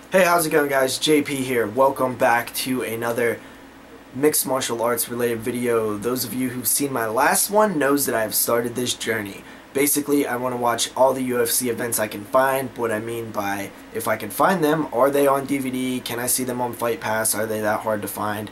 Hey, how's it going, guys? JP here. Welcome back to another mixed martial arts related video. Those of you who've seen my last one knows that I've started this journey. Basically, I want to watch all the UFC events I can find. What I mean by if I can find them, are they on DVD? Can I see them on Fight Pass? Are they that hard to find?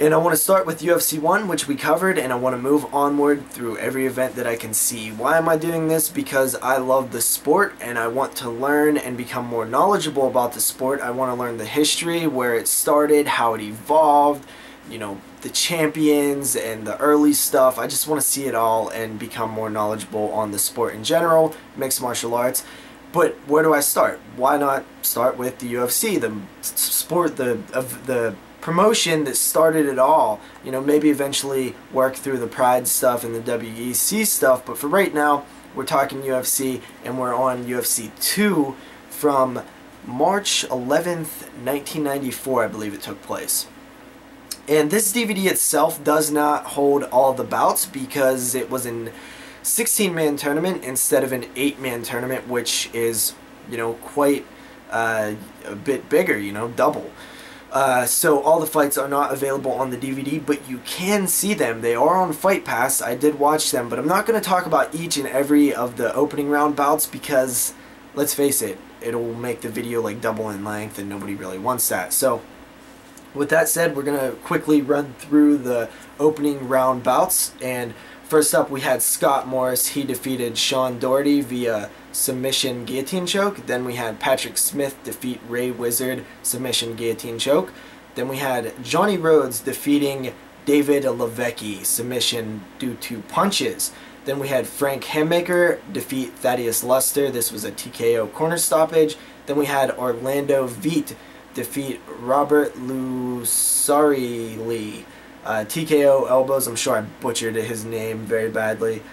And I want to start with UFC 1, which we covered, and I want to move onward through every event that I can see. Why am I doing this? Because I love the sport, and I want to learn and become more knowledgeable about the sport. I want to learn the history, where it started, how it evolved, the champions and the early stuff. I just want to see it all and become more knowledgeable on the sport in general, mixed martial arts. But where do I start? Why not start with the UFC, the sport, the promotion that started it all? Maybe eventually work through the Pride stuff and the WEC stuff, but for right now we're talking UFC, and we're on UFC 2 from March 11th 1994, I believe it took place. And this DVD itself does not hold all the bouts because it was an 16-man tournament instead of an 8-man tournament, which is quite a bit bigger, double. So all the fights are not available on the DVD, but you can see them. They are on Fight Pass. I did watch them, but I'm not going to talk about each and every of the opening round bouts because, let's face it, it'll make the video like double in length, and nobody really wants that. So with that said, we're going to quickly run through the opening round bouts. And first up, we had Scott Morris. He defeated Sean Doherty via submission guillotine choke. Then we had Patrick Smith defeat Ray Wizard, submission guillotine choke. Then we had Johnny Rhodes defeating David Levecki, submission due to punches. Then we had Frank Hammaker defeat Thaddeus Luster. This was a TKO corner stoppage. Then we had Orlando Veet defeat Robert Lusarili, TKO elbows. I'm sure I butchered his name very badly.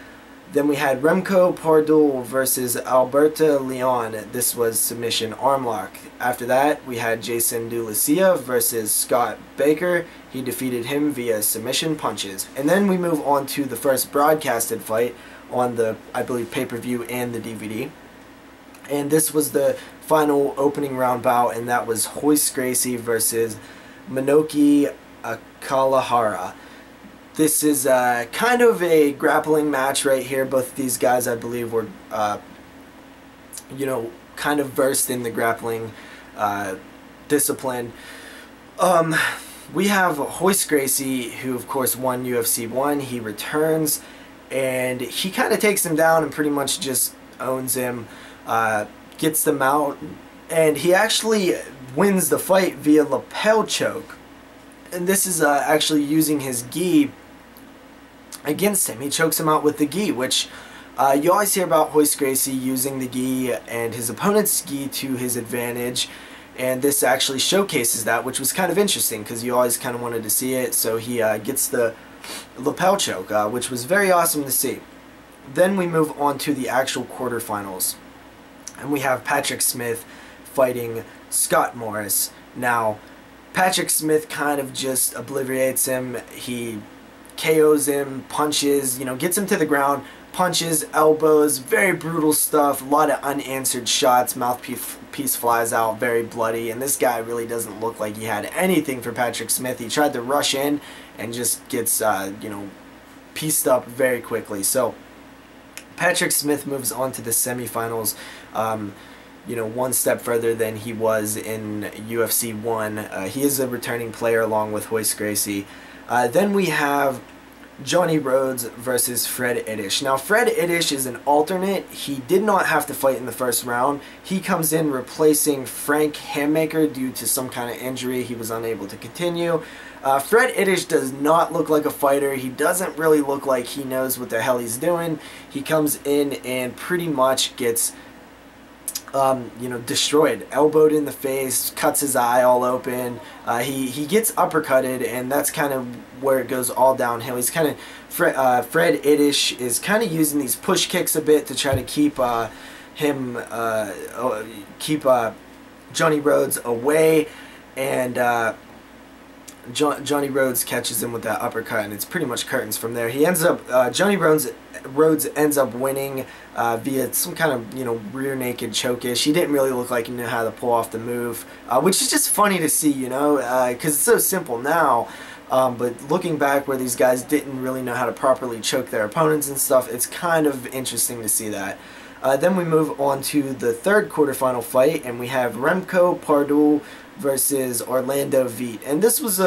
Then we had Remco Pardul versus Alberto Leon. This was submission armlock. After that, we had Jason DeLucia versus Scott Baker. He defeated him via submission punches. And then we move on to the first broadcasted fight on the, I believe, pay-per-view and the DVD. And this was the final opening round bout, and that was Royce Gracie versus Minoki Kalahara. This is kind of a grappling match right here. Both of these guys, I believe, were, kind of versed in the grappling discipline. We have Royce Gracie, who, of course, won UFC 1. He returns, and he kind of takes him down and pretty much just owns him, gets them out, and he actually wins the fight via lapel choke. And this is actually using his gi against him. He chokes him out with the gi, which you always hear about Royce Gracie using the gi and his opponent's gi to his advantage, and this actually showcases that, which was kind of interesting because you always kind of wanted to see it. So he gets the lapel choke, which was very awesome to see. Then we move on to the actual quarterfinals, and we have Patrick Smith fighting Scott Morris. Now, Patrick Smith kind of just obliterates him. He KOs him, punches, gets him to the ground, punches, elbows, very brutal stuff, a lot of unanswered shots, mouthpiece flies out, very bloody, and this guy really doesn't look like he had anything for Patrick Smith. He tried to rush in and just gets, pieced up very quickly. So Patrick Smith moves on to the semifinals, one step further than he was in UFC 1. He is a returning player along with Royce Gracie. Then we have Johnny Rhodes versus Fred Iddish. Now, Fred Iddish is an alternate. He did not have to fight in the first round. He comes in replacing Frank Hammaker due to some kind of injury. He was unable to continue. Fred Iddish does not look like a fighter. He doesn't really look like he knows what the hell he's doing. He comes in and pretty much gets destroyed, elbowed in the face, cuts his eye all open. He gets uppercutted, and that's kind of where it goes all downhill. He's kind of Fred Iddish is kind of using these push kicks a bit to try to keep Johnny Rhodes away, and Johnny Rhodes catches him with that uppercut, and it's pretty much curtains from there. He ends up Rhodes ends up winning via some kind of, you know, rear naked choke-ish. He didn't really look like he knew how to pull off the move, which is just funny to see, you know, because it's so simple now. But looking back where these guys didn't really know how to properly choke their opponents and stuff, it's kind of interesting to see that. Then we move on to the third quarterfinal fight, and we have Remco Pardul versus Orlando Veit. And this was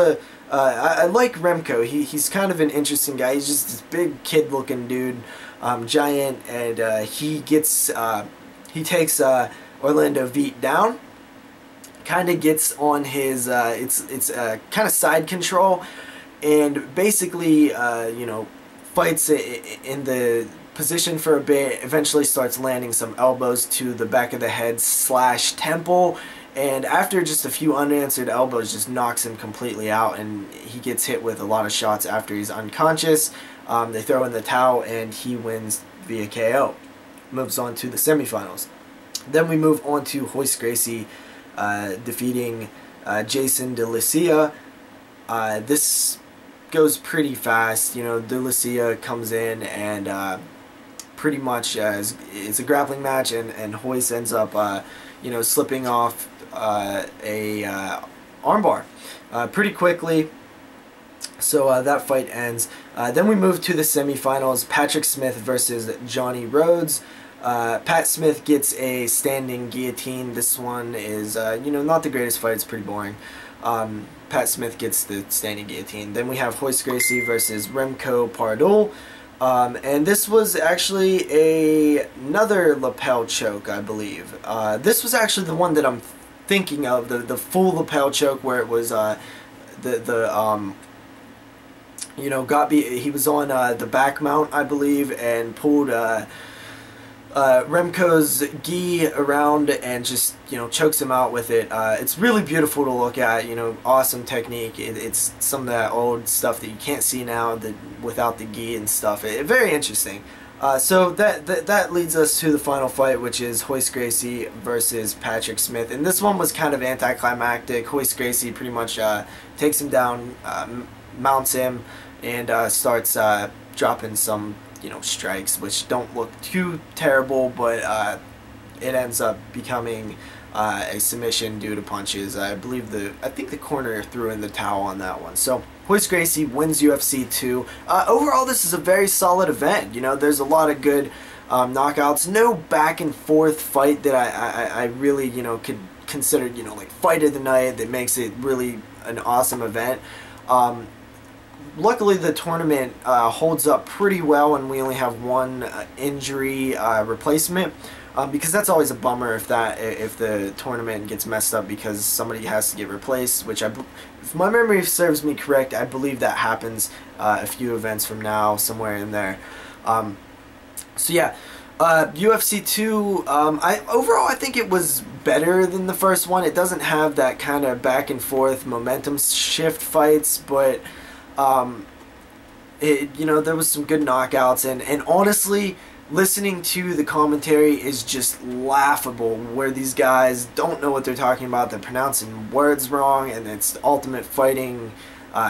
I like Remco. He's kind of an interesting guy. He's just this big kid-looking dude, giant, and he takes Orlando Veit down. Kind of gets on his it's kind of side control, and basically you know, fights in the position for a bit, eventually starts landing some elbows to the back of the head / temple, and after just a few unanswered elbows just knocks him completely out, and he gets hit with a lot of shots after he's unconscious. They throw in the towel, and he wins via KO. Moves on to the semifinals. Then we move on to Royce Gracie defeating Jason De Lucia. This goes pretty fast. You know, De Lucia comes in and pretty much it's a grappling match, and Royce ends up you know, slipping off a armbar pretty quickly. So that fight ends. Then we move to the semifinals. Patrick Smith versus Johnny Rhodes. Pat Smith gets a standing guillotine. This one is, you know, not the greatest fight. It's pretty boring. Pat Smith gets the standing guillotine. Then we have Royce Gracie versus Remco Pardul. And this was actually another lapel choke, I believe. This was actually the one that I'm thinking of, the full lapel choke, where it was you know, he was on the back mount, I believe, and pulled Remco's gi around and just, you know, chokes him out with it. It's really beautiful to look at, you know, awesome technique. It's some of that old stuff that you can't see now without the gi and stuff. Very interesting. So that leads us to the final fight, which is Royce Gracie versus Patrick Smith. And this one was kind of anticlimactic. Royce Gracie pretty much takes him down, mounts him, and starts dropping some, you know, strikes, which don't look too terrible, but it ends up becoming a submission due to punches. I think the corner threw in the towel on that one. So Royce Gracie wins UFC 2. Overall, this is a very solid event. You know, there's a lot of good knockouts. No back and forth fight that I really, you know, could consider, you know, like fight of the night that makes it really an awesome event. Luckily, the tournament holds up pretty well, and we only have one injury replacement, because that's always a bummer if the tournament gets messed up because somebody has to get replaced. Which if my memory serves me correct, I believe that happens a few events from now, somewhere in there. So yeah, UFC 2. Overall, I think it was better than the first one. It doesn't have that kind of back and forth momentum shift fights, but you know, there was some good knockouts, and honestly, listening to the commentary is just laughable, where these guys don't know what they're talking about. They're pronouncing words wrong, and it's Ultimate Fighting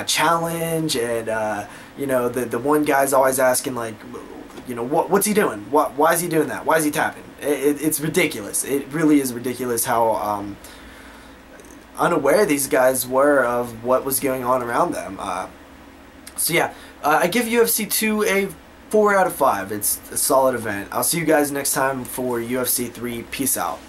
challenge, and you know, the one guy's always asking, like, you know, what's he doing? Why is he doing that? Why is he tapping? It's ridiculous. It really is ridiculous how unaware these guys were of what was going on around them. So yeah, I give UFC 2 a 4 out of 5. It's a solid event. I'll see you guys next time for UFC 3. Peace out.